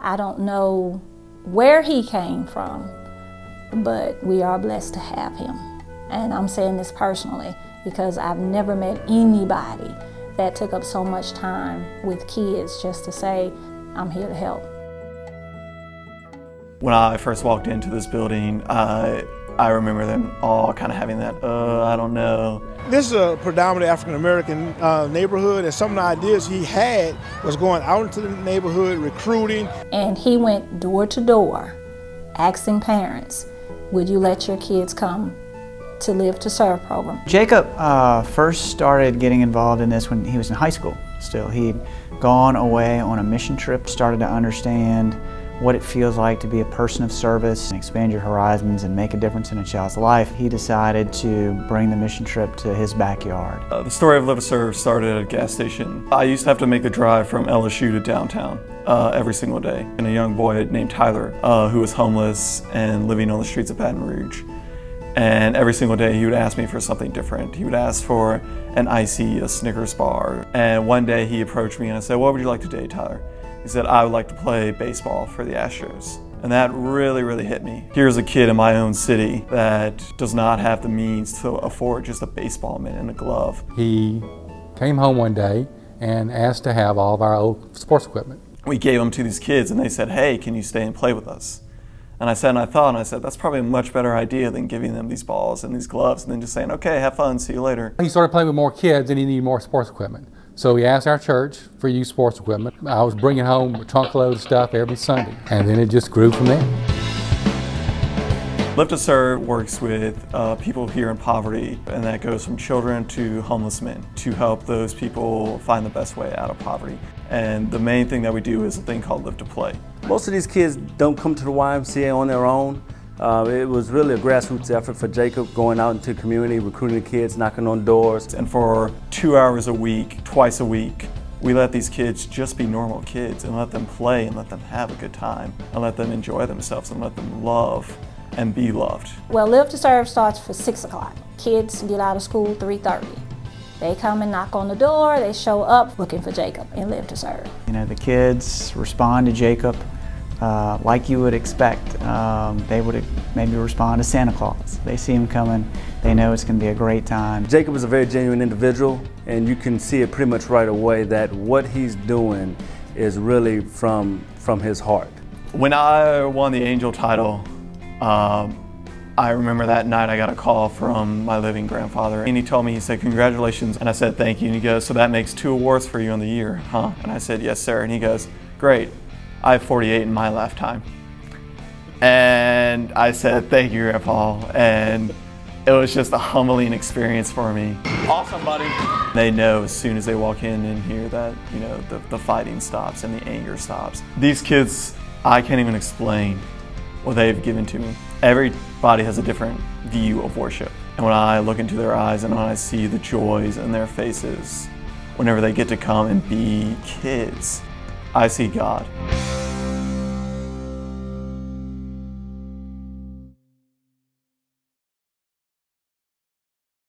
I don't know where he came from, but we are blessed to have him. And I'm saying this personally because I've never met anybody that took up so much time with kids just to say, I'm here to help. When I first walked into this building, I remember them all kind of having that, I don't know. This is a predominantly African-American neighborhood, and some of the ideas he had was going out into the neighborhood, recruiting. And he went door to door, asking parents, would you let your kids come to Live to Serve program? Jacob first started getting involved in this when he was in high school still. He'd gone away on a mission trip, started to understand what it feels like to be a person of service, and expand your horizons and make a difference in a child's life. He decided to bring the mission trip to his backyard. The story of Live to Serve started at a gas station. I used to have to make the drive from LSU to downtown every single day. And a young boy named Tyler who was homeless and living on the streets of Baton Rouge. And every single day he would ask me for something different. He would ask for an icy, a Snickers bar. And one day he approached me and I said, what would you like today, Tyler? He said, I would like to play baseball for the Astros. And that really, really hit me. Here's a kid in my own city that does not have the means to afford just a baseball mitt and a glove. He came home one day and asked to have all of our old sports equipment. We gave them to these kids and they said, hey, can you stay and play with us? And I said, that's probably a much better idea than giving them these balls and these gloves and then just saying, okay, have fun, see you later. He started playing with more kids and he needed more sports equipment. So he asked our church for used sports equipment. I was bringing home a trunk load of stuff every Sunday, and then it just grew from there. Live to Serve works with people here in poverty, and that goes from children to homeless men to help those people find the best way out of poverty. And the main thing that we do is a thing called Live to Play. Most of these kids don't come to the YMCA on their own. It was really a grassroots effort for Jacob, going out into the community, recruiting the kids, knocking on doors. And for 2 hours a week, twice a week, we let these kids just be normal kids and let them play and let them have a good time and let them enjoy themselves and let them love and be loved. Well, Live to Serve starts for 6 o'clock. Kids get out of school 3:30. They come and knock on the door, they show up looking for Jacob and Live to Serve. You know, the kids respond to Jacob like you would expect. They would maybe respond to Santa Claus. They see him coming, they know it's going to be a great time. Jacob is a very genuine individual, and you can see it pretty much right away that what he's doing is really from his heart. When I won the Angel title, I remember that night I got a call from my living grandfather, and he told me, he said, congratulations, and I said, thank you, and he goes, so that makes 2 awards for you in the year, huh? And I said, yes, sir, and he goes, great. I have 48 in my lifetime. And I said, thank you, Grandpa. And it was just a humbling experience for me. Awesome, buddy. They know as soon as they walk in and hear that, you know, the fighting stops and the anger stops. These kids, I can't even explain what they've given to me. Everybody has a different view of worship. And when I look into their eyes and when I see the joys in their faces, whenever they get to come and be kids, I see God.